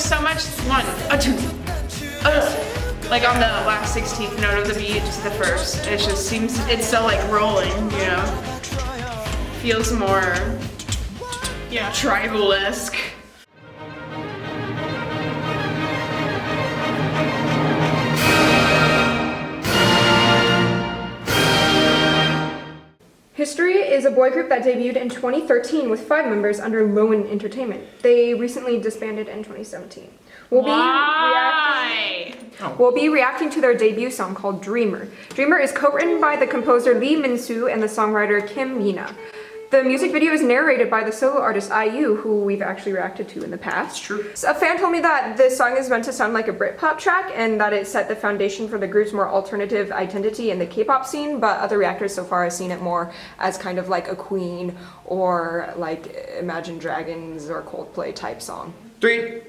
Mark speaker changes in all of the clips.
Speaker 1: so much one, a two, like on the last 16th note of the beat, just the first. It just seems, it's so like rolling, you know? Feels more, yeah, tribal-esque.
Speaker 2: History is a boy group that debuted in 2013 with 5 members under Lowen Entertainment. They recently disbanded in 2017. We'll be reacting to their debut song called Dreamer. Dreamer is co-written by the composer Lee Min-soo and the songwriter Kim Mina. The music video is narrated by the solo artist IU, who we've actually reacted to in the past.
Speaker 3: It's true.
Speaker 2: So a fan told me that this song is meant to sound like a Britpop track and that it set the foundation for the group's more alternative identity in the K-pop scene, but other reactors so far have seen it more as kind of like a Queen or like Imagine Dragons or Coldplay type song.
Speaker 3: 3,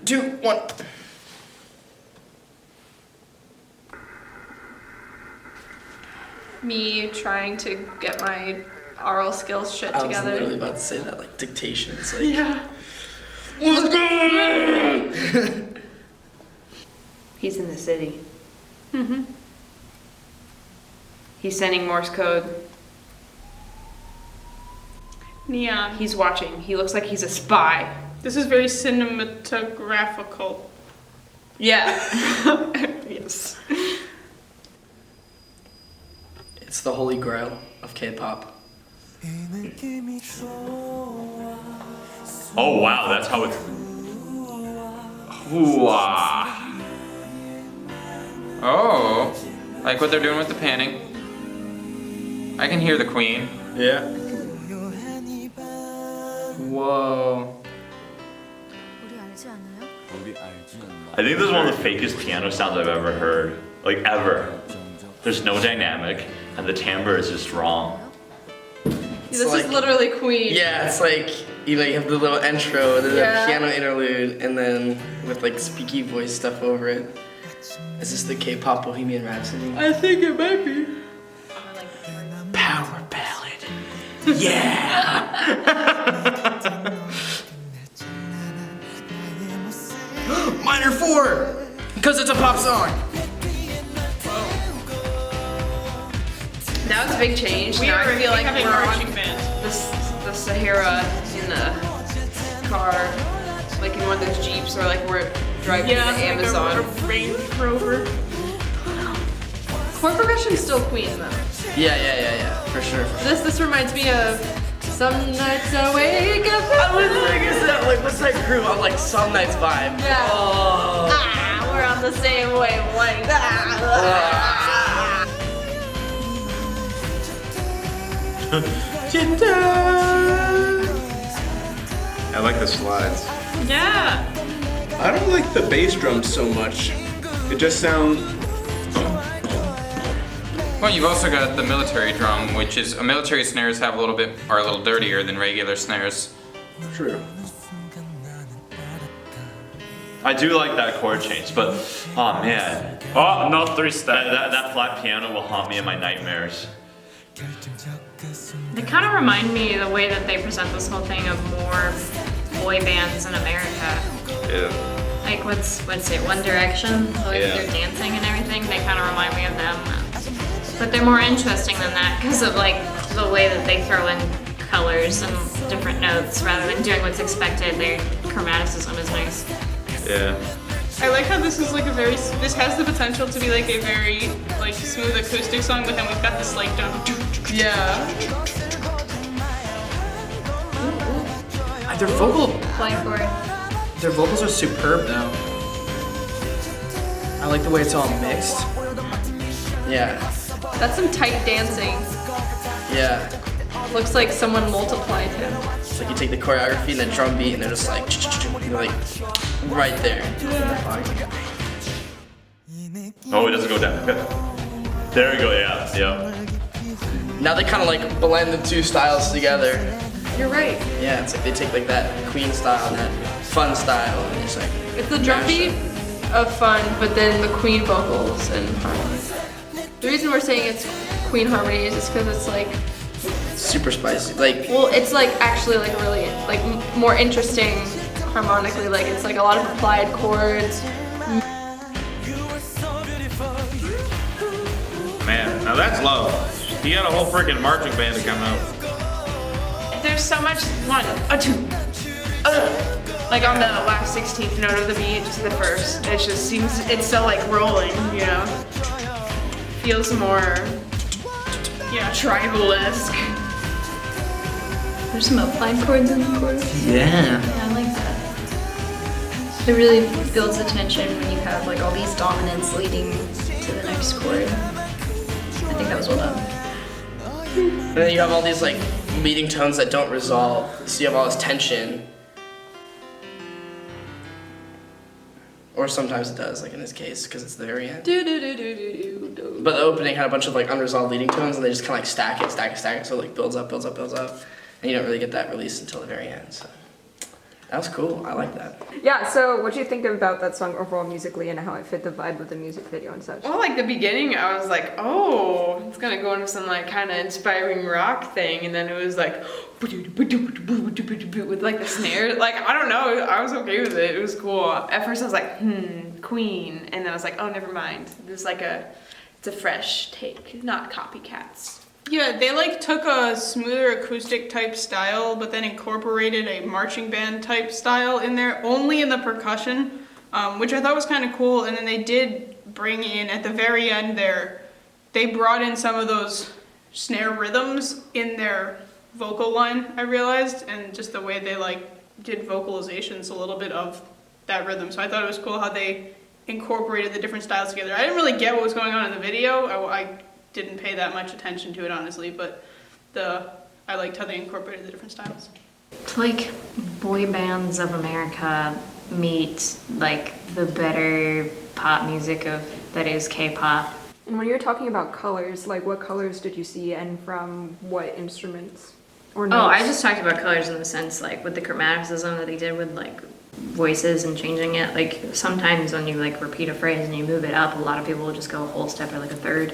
Speaker 3: 2, 1.
Speaker 4: Me trying to get my oral skills shit together.
Speaker 3: I was literally about to say that, like dictation. It's like,
Speaker 4: yeah.
Speaker 3: What's going on?
Speaker 1: He's in the city.
Speaker 4: Mm-hmm.
Speaker 1: He's sending Morse code.
Speaker 4: Neon.
Speaker 1: He's watching. He looks like he's a spy.
Speaker 4: This is very cinematographical.
Speaker 1: Yeah.
Speaker 4: Yes.
Speaker 3: It's the holy grail of K-pop.
Speaker 5: Oh wow, that's how it's. Ooh, oh, like what they're doing with the panning. I can hear the queen.
Speaker 3: Yeah. Whoa.
Speaker 5: I think this is one of the fakest piano sounds I've ever heard. Like ever. There's no dynamic, and the timbre is just wrong.
Speaker 4: This
Speaker 3: like,
Speaker 4: is literally Queen.
Speaker 3: Yeah, it's like you know you have the little intro, the piano interlude, and then with like speaky voice stuff over it. Is this the K-pop Bohemian Rhapsody?
Speaker 4: I think it might be.
Speaker 3: Power ballad. Yeah. Minor 4, because it's a pop song.
Speaker 1: Now it's a big change.
Speaker 4: We
Speaker 1: now
Speaker 4: are
Speaker 1: I feel like
Speaker 4: becoming
Speaker 1: we're
Speaker 4: marching
Speaker 1: on
Speaker 4: band.
Speaker 1: the Sahara in the car, like in one of those Jeeps, or like we're driving the Amazon.
Speaker 4: Like a Range Rover. Chord progression's still Queen though.
Speaker 3: Yeah, for sure.
Speaker 4: This reminds me of Some Nights I Wake Up.
Speaker 3: I was thinking that, like, what's that group on like Some Nights vibe?
Speaker 4: Yeah.
Speaker 3: Oh.
Speaker 4: We're on the same wavelength.
Speaker 6: I like the slides.
Speaker 4: Yeah.
Speaker 6: I don't like the bass drums so much. It just sounds.
Speaker 5: Well, you've also got the military drum, which is military snares have a little bit are a little dirtier than regular snares.
Speaker 6: True.
Speaker 5: I do like that chord change, but oh man,
Speaker 7: Oh, no 3-step.
Speaker 5: that flat piano will haunt me in my nightmares.
Speaker 8: They kind of remind me of the way that they present this whole thing of more boy bands in America.
Speaker 5: Yeah.
Speaker 8: Like what's it, One Direction? The way that they're dancing and everything, they kind of remind me of them. But they're more interesting than that because of like the way that they throw in colors and different notes rather than doing what's expected. Their chromaticism is nice.
Speaker 5: Yeah.
Speaker 4: I like how this is like a very, this has the potential to be like a very like smooth acoustic song, but then we've got this like
Speaker 3: Their vocals are superb though. I like the way it's all mixed. Yeah.
Speaker 4: That's some tight dancing.
Speaker 3: Yeah.
Speaker 4: Looks like someone multiplied him.
Speaker 3: It's like you take the choreography and the drum beat and they're just like, you're like right there.
Speaker 5: Oh, it doesn't go down. There we go. Yeah.
Speaker 3: Now they kind of like blend the two styles together.
Speaker 4: You're right.
Speaker 3: Yeah, it's like they take like that Queen style and that fun style and it's like.
Speaker 4: It's the drum beat of fun, but then the Queen vocals and harmonies. The reason we're saying it's Queen harmonies is because it's like
Speaker 3: super spicy. Like,
Speaker 4: well, it's like actually like really like more interesting harmonically. Like it's like a lot of applied chords.
Speaker 7: Man, now that's love. He had a whole freaking marching band to come out.
Speaker 1: There's so much 1, 2, like on the last 16th note of the beat, just the first. It just seems, it's so like rolling, you know? Feels more, yeah, tribal-esque.
Speaker 8: There's some applied chords in the chorus.
Speaker 3: Yeah.
Speaker 8: Yeah, I like that. It really builds the tension when you have like all these dominants leading to the next chord. I think that was well done.
Speaker 3: And then you have all these like leading tones that don't resolve, so you have all this tension. Or sometimes it does, like in this case, because it's the very end. But the opening had a bunch of like unresolved leading tones, and they just kind of like stack it, so it like builds up, and you don't really get that release until the very end. So that was cool. I like that.
Speaker 2: Yeah, so what do you think about that song overall musically and how it fit the vibe of the music video and such?
Speaker 1: Well, like the beginning, I was like, oh, it's gonna go into some like kind of inspiring rock thing, and then it was like with like the snare. Like I don't know, I was okay with it. It was cool. At first, I was like, Queen, and then I was like, oh, never mind. It's a fresh take, not copycats.
Speaker 9: Yeah, they like took a smoother acoustic type style, but then incorporated a marching band type style in there, only in the percussion, which I thought was kind of cool. And then they did bring in, at the very end there, they brought in some of those snare rhythms in their vocal line, I realized, and just the way they like did vocalizations, a little bit of that rhythm. So I thought it was cool how they incorporated the different styles together. I didn't really get what was going on in the video. I didn't pay that much attention to it, honestly, but I liked how they incorporated the different styles.
Speaker 8: It's like boy bands of America meet like the better pop music that is K-pop.
Speaker 2: And when you're talking about colors, like what colors did you see and from what instruments or notes?
Speaker 8: Oh, I just talked about colors in the sense like with the chromaticism that they did with like voices and changing it. Like sometimes when you like repeat a phrase and you move it up, a lot of people will just go a whole step or like a third.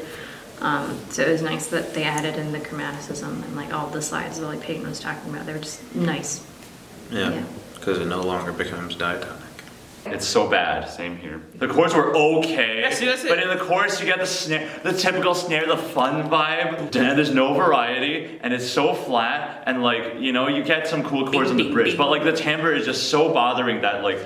Speaker 8: So it was nice that they added in the chromaticism and like all the slides that like Peyton was talking about. They were just nice.
Speaker 7: Yeah, because it no longer becomes diatonic.
Speaker 5: It's so bad. Same here. The chords were okay,
Speaker 9: Yeah, see, that's it.
Speaker 5: but in the chorus you get the snare, the typical snare, the fun vibe. And there's no variety, and it's so flat. And like you get some cool chords in the bridge, but like the timbre is just so bothering that like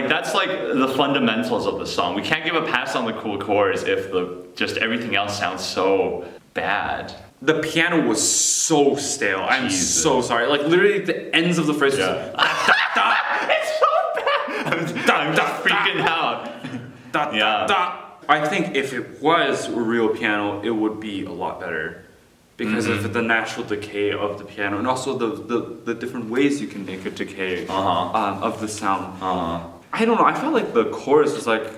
Speaker 5: that's like the fundamentals of the song. We can't give a pass on the cool chords if just everything else sounds so bad.
Speaker 10: The piano was so stale. I'm so sorry. Like literally the ends of the phrases.
Speaker 5: Yeah. It's so bad. I'm just freaking out.
Speaker 10: I think if it was a real piano, it would be a lot better. Because of the natural decay of the piano and also the different ways you can make a decay of the sound. I don't know, I felt like the chorus was like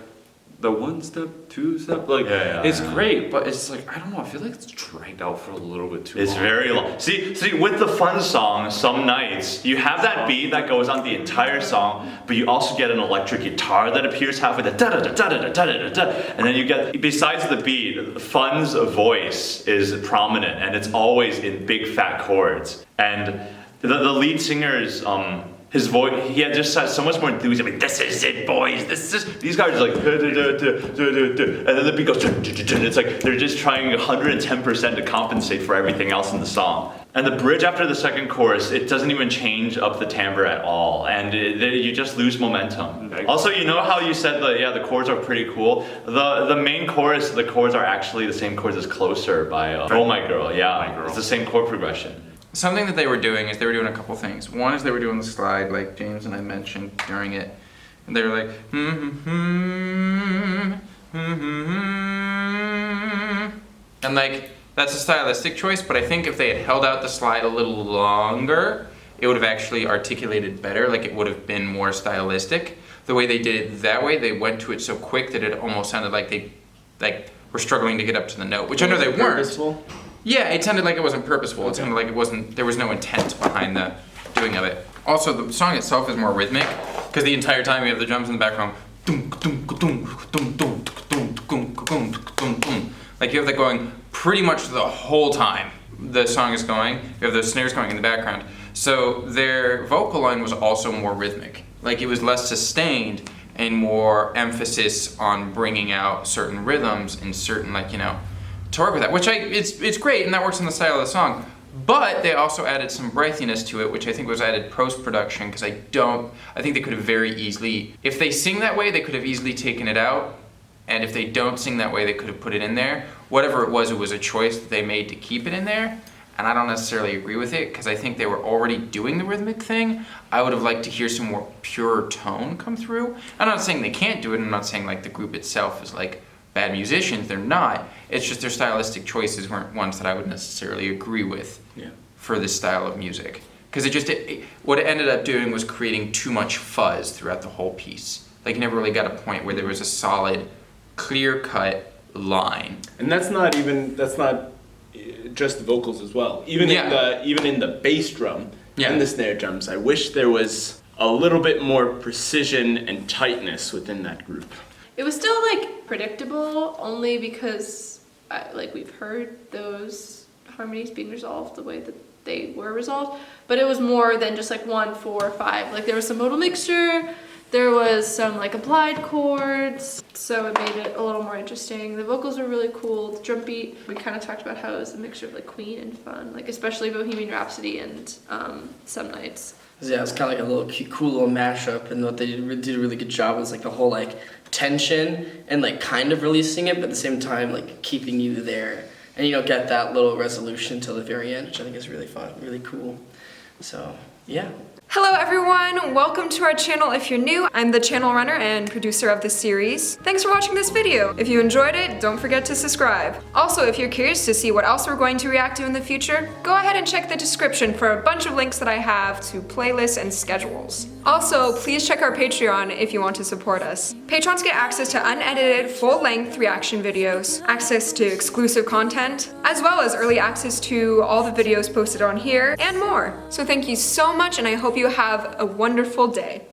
Speaker 10: the 1 step, 2 step, like it's great, but it's like, I don't know, I feel like it's dragged out for a little bit too long.
Speaker 5: It's very long. See, with the fun song, Some Nights, you have that beat that goes on the entire song, but you also get an electric guitar that appears halfway, the da da da da da da da da, and then you get, besides the beat, Fun's voice is prominent, and it's always in big fat chords. And the lead singer's, his voice, he had just so much more enthusiasm. Like, this is it, boys. These guys are like, and then the beat goes, it's like they're just trying 110% to compensate for everything else in the song. And the bridge after the second chorus, it doesn't even change up the timbre at all, and you just lose momentum. Also, you know how you said the chords are pretty cool. The main chorus, the chords are actually the same chords as Closer by Oh My Girl. Yeah, it's the same chord progression.
Speaker 11: Something that they were doing is they were doing a couple things. One is they were doing the slide like James and I mentioned during it. And they were like, and like, that's a stylistic choice, but I think if they had held out the slide a little longer, it would have actually articulated better, like it would have been more stylistic. The way they did it that way, they went to it so quick that it almost sounded like they were struggling to get up to the note, which I know they weren't.
Speaker 3: Purposeful?
Speaker 11: Yeah, it sounded like it wasn't purposeful. It sounded like there was no intent behind the doing of it. Also, the song itself is more rhythmic, because the entire time you have the drums in the background. Like you have that going pretty much the whole time the song is going. You have those snares going in the background. So their vocal line was also more rhythmic. Like, it was less sustained and more emphasis on bringing out certain rhythms and certain, like, you know, torque with that, which it's great, and that works in the style of the song. But they also added some breathiness to it, which I think was added post-production, because I think they could have very easily, if they sing that way, they could have easily taken it out, and if they don't sing that way, they could have put it in there. Whatever it was a choice that they made to keep it in there, and I don't necessarily agree with it, because I think they were already doing the rhythmic thing. I would have liked to hear some more pure tone come through. I'm not saying they can't do it, I'm not saying like the group itself is like bad musicians, they're not. It's just their stylistic choices weren't ones that I would necessarily agree with for this style of music. Because what it ended up doing was creating too much fuzz throughout the whole piece. Like, you never really got a point where there was a solid, clear-cut line.
Speaker 6: And that's not just the vocals as well. Even in the bass drum and the snare drums, I wish there was a little bit more precision and tightness within that group.
Speaker 4: It was still like predictable, only because like we've heard those harmonies being resolved the way that they were resolved, but it was more than just like 1, 4, 5. Like, there was some modal mixture, there was some like applied chords, so it made it a little more interesting. The vocals were really cool. The drum beat, we kind of talked about how it was a mixture of like Queen and fun, like especially Bohemian Rhapsody and Some Nights.
Speaker 3: Yeah, it's kind of like a little cool little mashup, and what they did a really good job was like the whole like tension and like kind of releasing it, but at the same time like keeping you there, and you don't get that little resolution till the very end, which I think is really fun, really cool. So yeah.
Speaker 2: Hello everyone, welcome to our channel. If you're new, I'm the channel runner and producer of this series. Thanks for watching this video. If you enjoyed it, don't forget to subscribe. Also, if you're curious to see what else we're going to react to in the future, go ahead and check the description for a bunch of links that I have to playlists and schedules. Also, please check our Patreon if you want to support us. Patrons get access to unedited, full-length reaction videos, access to exclusive content, as well as early access to all the videos posted on here, and more. So thank you so much, and I hope you have a wonderful day.